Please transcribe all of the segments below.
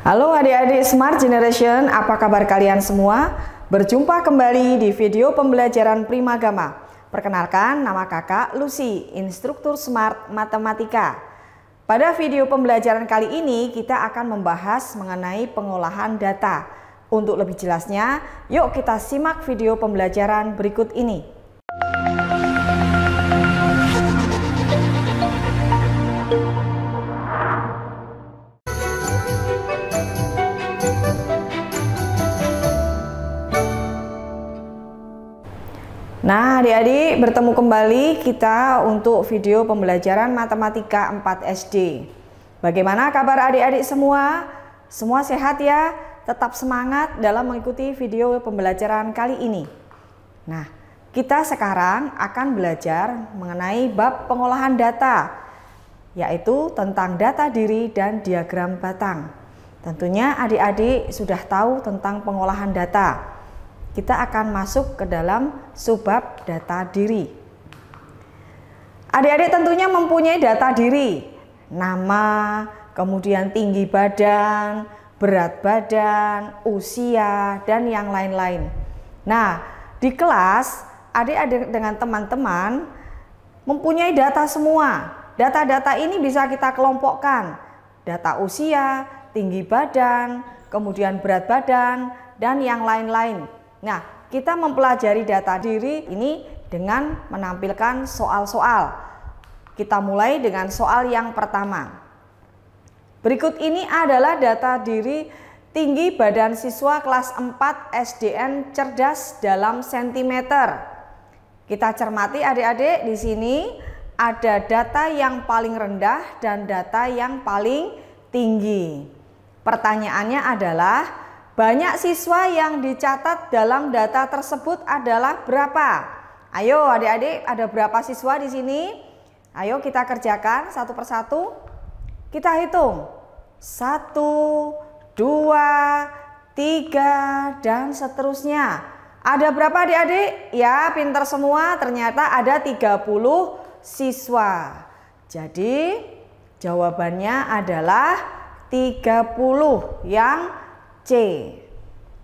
Halo adik-adik Smart Generation, apa kabar kalian semua? Berjumpa kembali di video pembelajaran Primagama. Perkenalkan, nama kakak Lucy, instruktur Smart Matematika. Pada video pembelajaran kali ini kita akan membahas mengenai pengolahan data. Untuk lebih jelasnya, yuk kita simak video pembelajaran berikut ini. Nah adik-adik, bertemu kembali kita untuk video pembelajaran Matematika 4 SD. Bagaimana kabar adik-adik semua? Semua sehat ya? Tetap semangat dalam mengikuti video pembelajaran kali ini. Nah, kita sekarang akan belajar mengenai bab pengolahan data, yaitu tentang data diri dan diagram batang. Tentunya adik-adik sudah tahu tentang pengolahan data. Kita akan masuk ke dalam subbab data diri. Adik-adik tentunya mempunyai data diri, nama, kemudian tinggi badan, berat badan, usia, dan yang lain-lain. Nah, di kelas adik-adik dengan teman-teman mempunyai data semua. Data-data ini bisa kita kelompokkan. Data usia, tinggi badan, kemudian berat badan, dan yang lain-lain. Nah, kita mempelajari data diri ini dengan menampilkan soal-soal. Kita mulai dengan soal yang pertama. Berikut ini adalah data diri tinggi badan siswa kelas 4 SDN cerdas dalam sentimeter. Kita cermati adik-adik, di sini ada data yang paling rendah dan data yang paling tinggi. Pertanyaannya adalah, banyak siswa yang dicatat dalam data tersebut adalah berapa? Ayo adik-adik, ada berapa siswa di sini? Ayo kita kerjakan satu persatu. Kita hitung. 1, 2, 3, dan seterusnya. Ada berapa adik-adik? Ya, pintar semua. Ternyata ada 30 siswa. Jadi jawabannya adalah 30 yang C.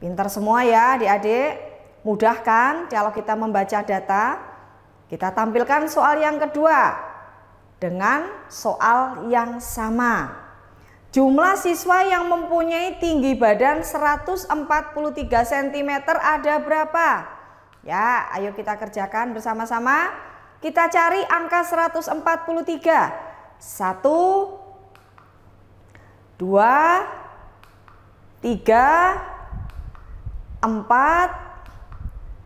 Pintar semua ya adik-adik. Mudah kan kalau kita membaca data? Kita tampilkan soal yang kedua dengan soal yang sama. Jumlah siswa yang mempunyai tinggi badan 143 cm ada berapa? Ya, ayo kita kerjakan bersama-sama. Kita cari angka 143. 1, 2, 3, 4,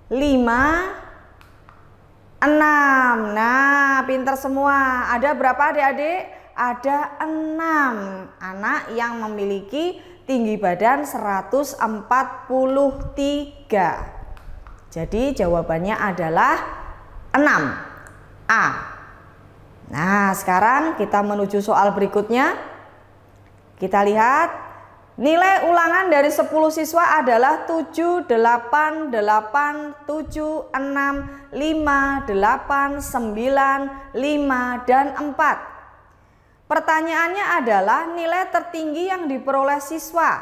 5, 6. Nah, pintar semua. Ada berapa adik-adik? Ada 6 anak yang memiliki tinggi badan 143. Jadi jawabannya adalah 6A. Nah, sekarang kita menuju soal berikutnya. Kita lihat. Nilai ulangan dari 10 siswa adalah 7, 8, 8, 7, 6, 5, 8, 9, 5, dan 4. Pertanyaannya adalah nilai tertinggi yang diperoleh siswa.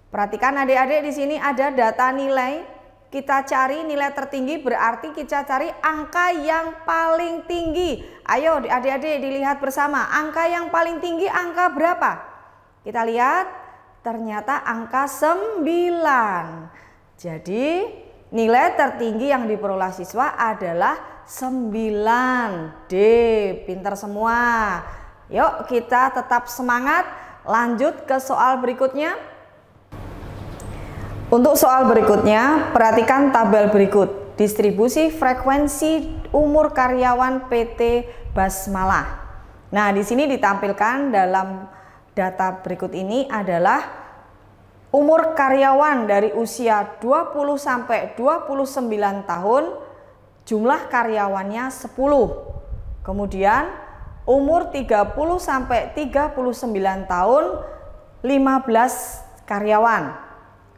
Perhatikan adik-adik, di sini ada data nilai. Kita cari nilai tertinggi, berarti kita cari angka yang paling tinggi. Ayo adik-adik dilihat bersama, angka yang paling tinggi angka berapa? Kita lihat. Ternyata angka 9. Jadi nilai tertinggi yang diperoleh siswa adalah 9D. Pintar semua. Yuk kita tetap semangat. Lanjut ke soal berikutnya. Untuk soal berikutnya, perhatikan tabel berikut. Distribusi frekuensi umur karyawan PT Basmalah. Nah, di sini ditampilkan dalam data berikut ini adalah umur karyawan dari usia 20 sampai 29 tahun, jumlah karyawannya 10. Kemudian umur 30 sampai 39 tahun, 15 karyawan.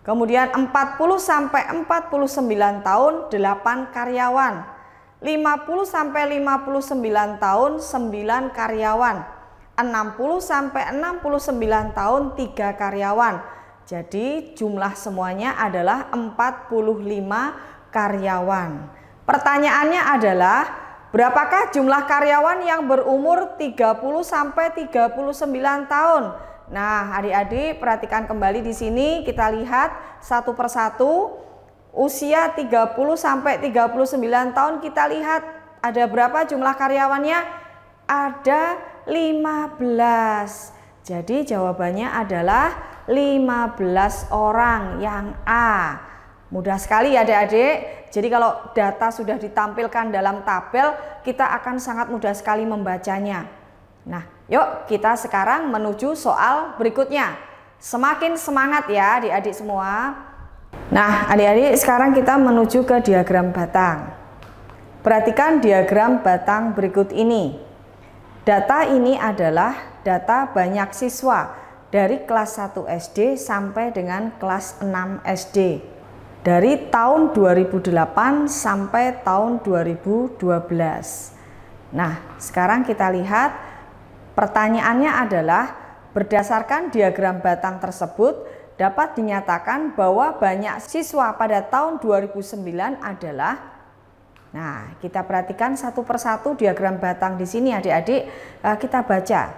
Kemudian 40 sampai 49 tahun, 8 karyawan. 50 sampai 59 tahun, 9 karyawan. 60 sampai 69 tahun 3 karyawan. Jadi jumlah semuanya adalah 45 karyawan. Pertanyaannya adalah berapakah jumlah karyawan yang berumur 30 sampai 39 tahun? Nah, adik-adik perhatikan kembali di sini, kita lihat satu persatu. Usia 30 sampai 39 tahun, kita lihat ada berapa jumlah karyawannya? Ada 15. Jadi jawabannya adalah 15 orang, yang A. Mudah sekali ya adik-adik. Jadi kalau data sudah ditampilkan dalam tabel, kita akan sangat mudah sekali membacanya. Nah, yuk kita sekarang menuju soal berikutnya. Semakin semangat ya adik-adik semua. Nah, adik-adik sekarang kita menuju ke diagram batang. Perhatikan diagram batang berikut ini. Data ini adalah data banyak siswa dari kelas 1 SD sampai dengan kelas 6 SD. Dari tahun 2008 sampai tahun 2012. Nah, sekarang kita lihat pertanyaannya adalah berdasarkan diagram batang tersebut dapat dinyatakan bahwa banyak siswa pada tahun 2009 adalah. Nah, kita perhatikan satu persatu diagram batang di sini adik-adik, kita baca.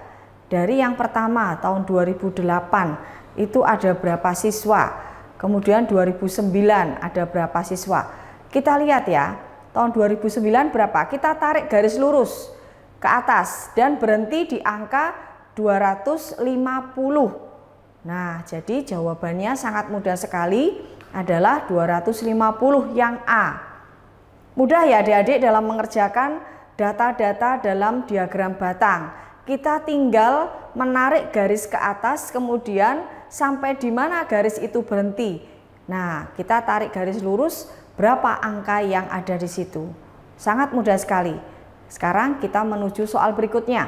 Dari yang pertama tahun 2008 itu ada berapa siswa? Kemudian 2009 ada berapa siswa? Kita lihat ya, tahun 2009 berapa? Kita tarik garis lurus ke atas dan berhenti di angka 250. Nah, jadi jawabannya sangat mudah sekali, adalah 250 yang A. Mudah ya adik-adik dalam mengerjakan data-data dalam diagram batang. Kita tinggal menarik garis ke atas, kemudian sampai di mana garis itu berhenti. Nah, kita tarik garis lurus, berapa angka yang ada di situ. Sangat mudah sekali. Sekarang kita menuju soal berikutnya.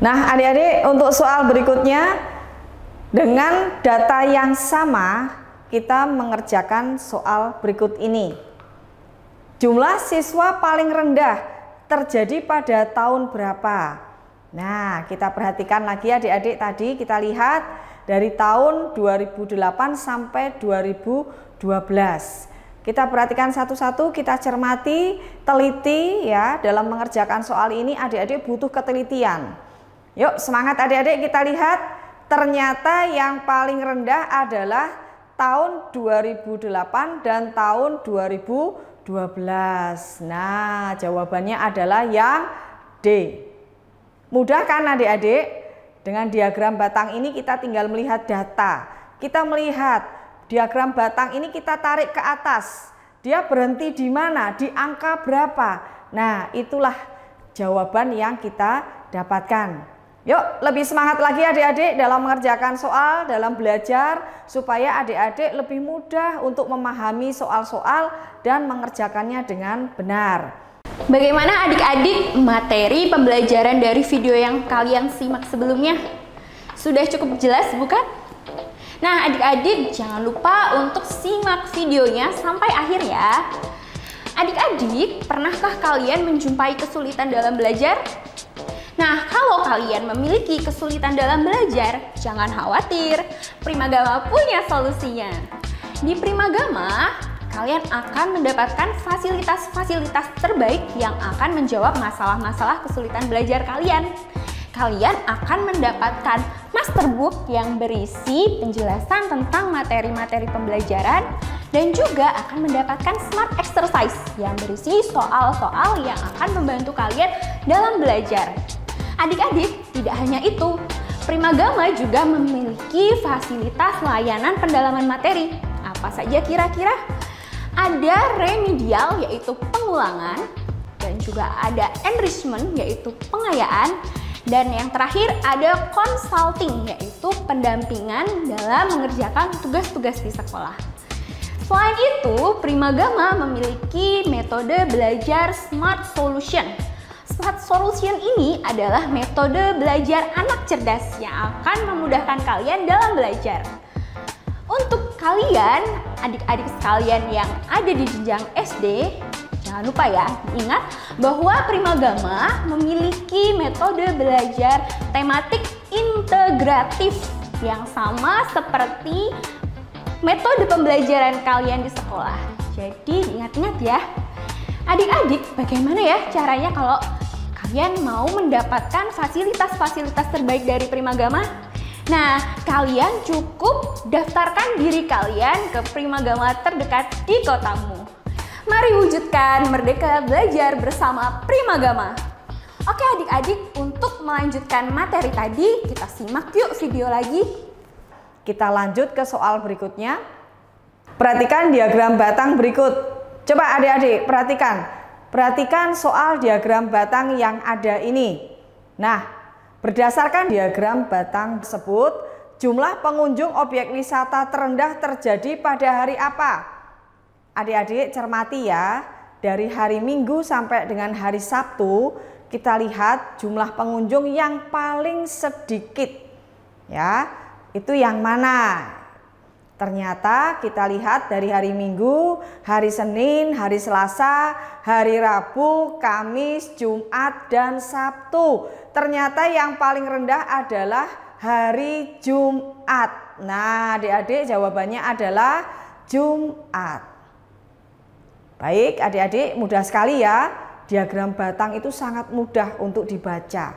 Nah, adik-adik untuk soal berikutnya, dengan data yang sama, kita mengerjakan soal berikut ini. Jumlah siswa paling rendah terjadi pada tahun berapa? Nah, kita perhatikan lagi adik-adik, tadi kita lihat dari tahun 2008 sampai 2012. Kita perhatikan satu-satu, kita cermati, teliti ya, dalam mengerjakan soal ini adik-adik butuh ketelitian. Yuk semangat adik-adik, kita lihat ternyata yang paling rendah adalah tahun 2008 dan tahun 2012. Nah, jawabannya adalah yang D. Mudah kan adik-adik? Dengan diagram batang ini kita tinggal melihat data. Kita melihat diagram batang ini, kita tarik ke atas. Dia berhenti di mana? Di angka berapa? Nah, itulah jawaban yang kita dapatkan. Yuk, lebih semangat lagi adik-adik dalam mengerjakan soal, dalam belajar, supaya adik-adik lebih mudah untuk memahami soal-soal dan mengerjakannya dengan benar. Bagaimana adik-adik materi pembelajaran dari video yang kalian simak sebelumnya? Sudah cukup jelas bukan? Nah adik-adik jangan lupa untuk simak videonya sampai akhir ya. Adik-adik, pernahkah kalian menjumpai kesulitan dalam belajar? Nah, kalau kalian memiliki kesulitan dalam belajar, jangan khawatir, Primagama punya solusinya. Di Primagama, kalian akan mendapatkan fasilitas-fasilitas terbaik yang akan menjawab masalah-masalah kesulitan belajar kalian. Kalian akan mendapatkan masterbook yang berisi penjelasan tentang materi-materi pembelajaran dan juga akan mendapatkan smart exercise yang berisi soal-soal yang akan membantu kalian dalam belajar. Adik-adik, tidak hanya itu, Primagama juga memiliki fasilitas layanan pendalaman materi. Apa saja kira-kira? Ada remedial yaitu pengulangan, dan juga ada enrichment yaitu pengayaan, dan yang terakhir ada consulting yaitu pendampingan dalam mengerjakan tugas-tugas di sekolah. Selain itu, Primagama memiliki metode belajar Smart Solution. Smart Solution ini adalah metode belajar anak cerdas yang akan memudahkan kalian dalam belajar. Untuk kalian, adik-adik sekalian yang ada di jenjang SD, Jangan lupa ya, ingat bahwa Primagama memiliki metode belajar tematik integratif yang sama seperti metode pembelajaran kalian di sekolah. Jadi ingat-ingat ya. Adik-adik, bagaimana ya caranya kalau kalian mau mendapatkan fasilitas-fasilitas terbaik dari Primagama? Nah, kalian cukup daftarkan diri kalian ke Primagama terdekat di kotamu. Mari wujudkan merdeka belajar bersama Primagama. Oke adik-adik, untuk melanjutkan materi tadi, kita simak yuk video lagi. Kita lanjut ke soal berikutnya. Perhatikan diagram batang berikut. Coba adik-adik perhatikan. Perhatikan soal diagram batang yang ada ini. Nah, berdasarkan diagram batang tersebut, jumlah pengunjung objek wisata terendah terjadi pada hari apa? Adik-adik cermati ya, dari hari Minggu sampai dengan hari Sabtu kita lihat jumlah pengunjung yang paling sedikit. Ya, itu yang mana? Ternyata kita lihat dari hari Minggu, hari Senin, hari Selasa, hari Rabu, Kamis, Jumat, dan Sabtu. Ternyata yang paling rendah adalah hari Jumat. Nah, adik-adik jawabannya adalah Jumat. Baik adik-adik, mudah sekali ya, diagram batang itu sangat mudah untuk dibaca.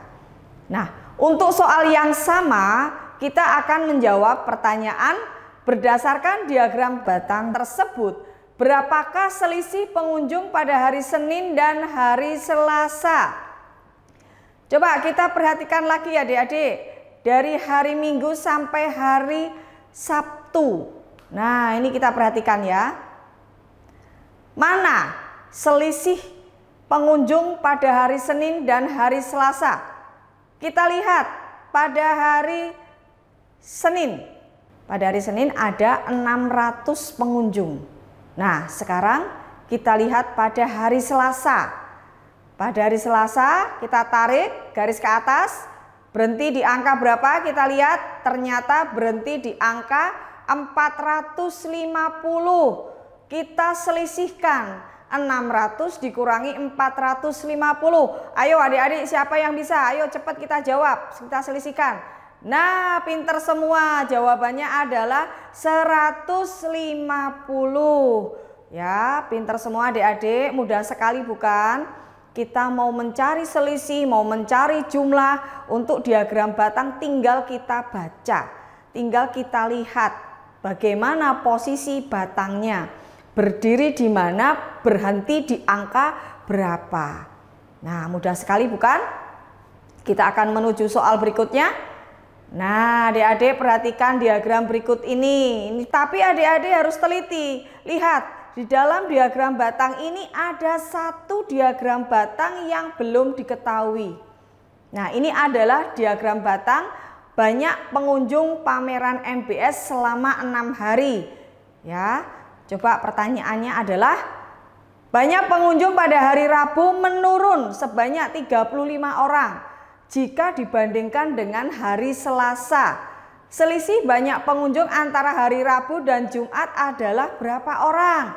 Nah, untuk soal yang sama kita akan menjawab pertanyaan berdasarkan diagram batang tersebut. Berapakah selisih pengunjung pada hari Senin dan hari Selasa? Coba kita perhatikan lagi adik-adik, dari hari Minggu sampai hari Sabtu. Nah, ini kita perhatikan ya. Mana selisih pengunjung pada hari Senin dan hari Selasa? Kita lihat pada hari Senin. Pada hari Senin ada 600 pengunjung. Nah, sekarang kita lihat pada hari Selasa. Pada hari Selasa kita tarik garis ke atas, berhenti di angka berapa? Kita lihat ternyata berhenti di angka 450. Kita selisihkan 600 dikurangi 450. Ayo adik-adik, siapa yang bisa? Ayo cepat kita jawab, kita selisihkan. Nah, pinter semua, jawabannya adalah 150. Ya, pinter semua adik-adik, mudah sekali bukan? Kita mau mencari selisih, mau mencari jumlah untuk diagram batang, tinggal kita baca, tinggal kita lihat bagaimana posisi batangnya. Berdiri di mana, berhenti di angka berapa. Nah, mudah sekali bukan? Kita akan menuju soal berikutnya. Nah, adik-adik perhatikan diagram berikut ini. Tapi adik-adik harus teliti. Lihat, di dalam diagram batang ini ada satu diagram batang yang belum diketahui. Nah, ini adalah diagram batang banyak pengunjung pameran MBS selama 6 hari. Ya. Coba pertanyaannya adalah, banyak pengunjung pada hari Rabu menurun sebanyak 35 orang jika dibandingkan dengan hari Selasa. Selisih banyak pengunjung antara hari Rabu dan Jumat adalah berapa orang?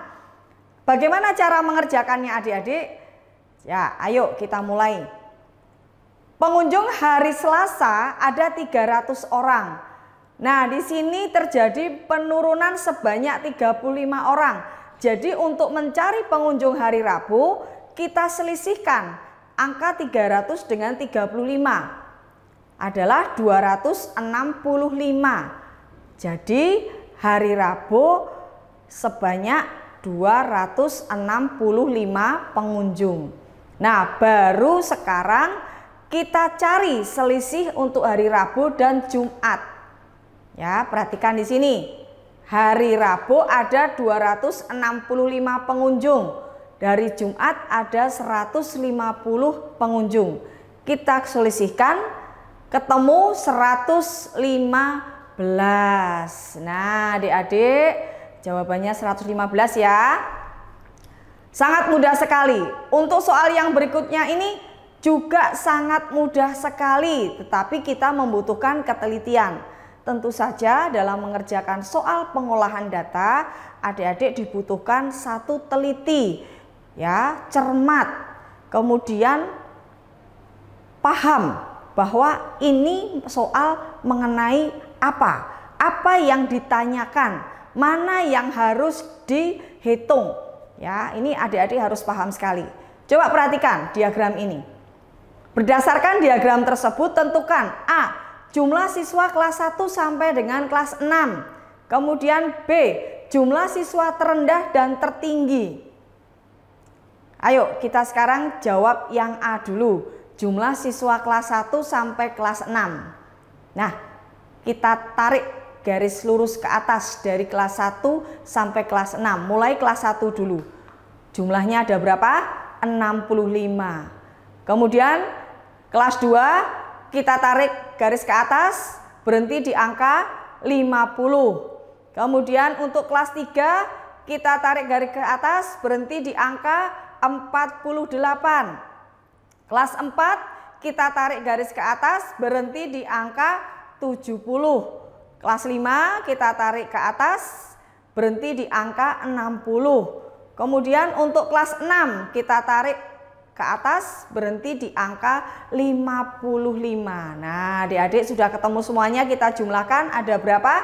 Bagaimana cara mengerjakannya adik-adik? Ya, ayo kita mulai. Pengunjung hari Selasa ada 300 orang. Nah, di sini terjadi penurunan sebanyak 35 orang. Jadi untuk mencari pengunjung hari Rabu, kita selisihkan angka 300 dengan 35. Adalah 265. Jadi hari Rabu sebanyak 265 pengunjung. Nah, baru sekarang kita cari selisih untuk hari Rabu dan Jumat. Ya, perhatikan di sini. Hari Rabu ada 265 pengunjung. Dari Jumat ada 150 pengunjung. Kita selisihkan, ketemu 115. Nah, adik-adik, jawabannya 115 ya. Sangat mudah sekali. Untuk soal yang berikutnya ini juga sangat mudah sekali, tetapi kita membutuhkan ketelitian. Tentu saja dalam mengerjakan soal pengolahan data, adik-adik dibutuhkan satu teliti. ya, cermat, kemudian paham bahwa ini soal mengenai apa yang ditanyakan, mana yang harus dihitung. Ya, ini adik-adik harus paham sekali. Coba perhatikan diagram ini. Berdasarkan diagram tersebut tentukan A. Jumlah siswa kelas 1 sampai dengan kelas 6. Kemudian B. Jumlah siswa terendah dan tertinggi. Ayo kita sekarang jawab yang A dulu. Jumlah siswa kelas 1 sampai kelas 6. Nah, kita tarik garis lurus ke atas dari kelas 1 sampai kelas 6. Mulai kelas 1 dulu. Jumlahnya ada berapa? 65. Kemudian kelas 2 kita tarik garis ke atas, berhenti di angka 50. Kemudian untuk kelas 3 kita tarik garis ke atas, berhenti di angka 48. Kelas 4 kita tarik garis ke atas, berhenti di angka 70. Kelas 5 kita tarik ke atas, berhenti di angka 60. Kemudian untuk kelas 6 kita tarik ke atas, berhenti di angka 55. Nah, adik-adik sudah ketemu semuanya, kita jumlahkan ada berapa?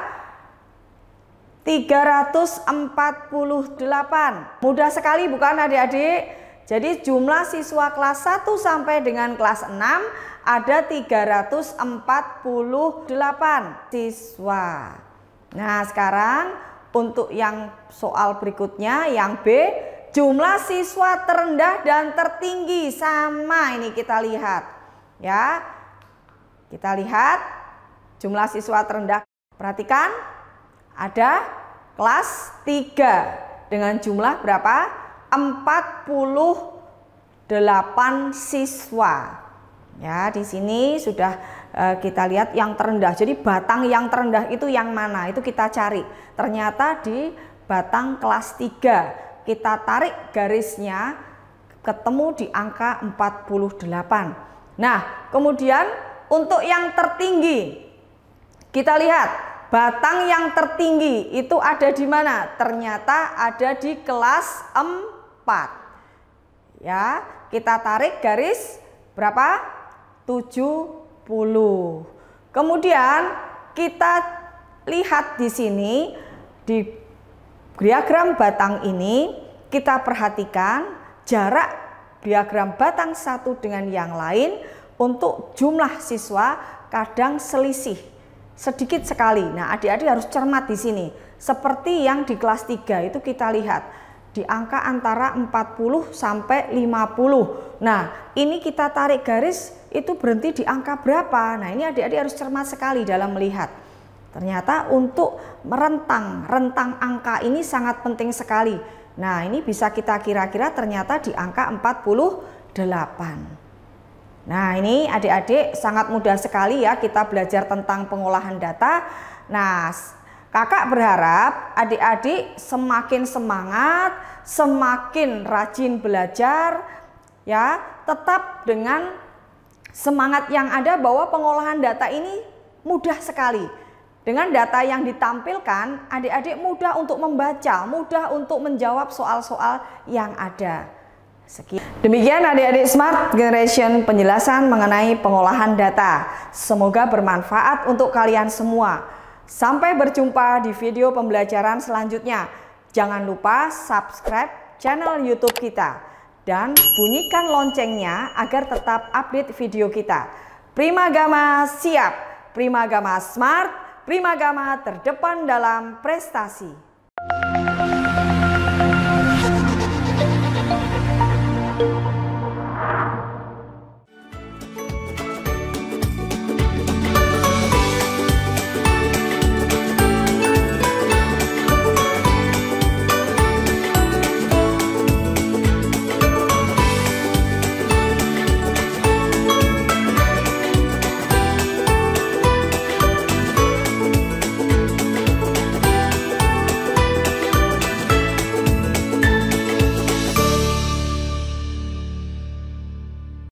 348. Mudah sekali bukan adik-adik? Jadi jumlah siswa kelas 1 sampai dengan kelas 6 ada 348 siswa. Nah, sekarang untuk yang soal berikutnya yang B, jumlah siswa terendah dan tertinggi. Sama ini kita lihat. Ya. Kita lihat jumlah siswa terendah. Perhatikan ada kelas 3 dengan jumlah berapa? 48 siswa. Ya, di sini sudah kita lihat yang terendah. Jadi batang yang terendah itu yang mana? Itu kita cari. Ternyata di batang kelas 3. Kita tarik garisnya ketemu di angka 48. Nah, kemudian untuk yang tertinggi kita lihat batang yang tertinggi itu ada di mana? Ternyata ada di kelas 4. Ya, kita tarik garis berapa? 70. Kemudian kita lihat di sini di diagram batang ini, kita perhatikan jarak diagram batang satu dengan yang lain untuk jumlah siswa kadang selisih sedikit sekali. Nah, adik-adik harus cermat di sini. Seperti yang di kelas 3 itu kita lihat di angka antara 40 sampai 50. Nah, ini kita tarik garis itu berhenti di angka berapa? Nah, ini adik-adik harus cermat sekali dalam melihat. Ternyata untuk rentang angka ini sangat penting sekali. Nah, ini bisa kita kira-kira ternyata di angka 48. Nah, ini adik-adik sangat mudah sekali ya kita belajar tentang pengolahan data. Nah, kakak berharap adik-adik semakin semangat, semakin rajin belajar ya, tetap dengan semangat yang ada bahwa pengolahan data ini mudah sekali. Dengan data yang ditampilkan, adik-adik mudah untuk membaca, mudah untuk menjawab soal-soal yang ada. Sekian. Demikian adik-adik Smart Generation penjelasan mengenai pengolahan data. Semoga bermanfaat untuk kalian semua. Sampai berjumpa di video pembelajaran selanjutnya. Jangan lupa subscribe channel YouTube kita dan bunyikan loncengnya agar tetap update video kita. Primagama siap, Primagama Smart, Primagama terdepan dalam prestasi.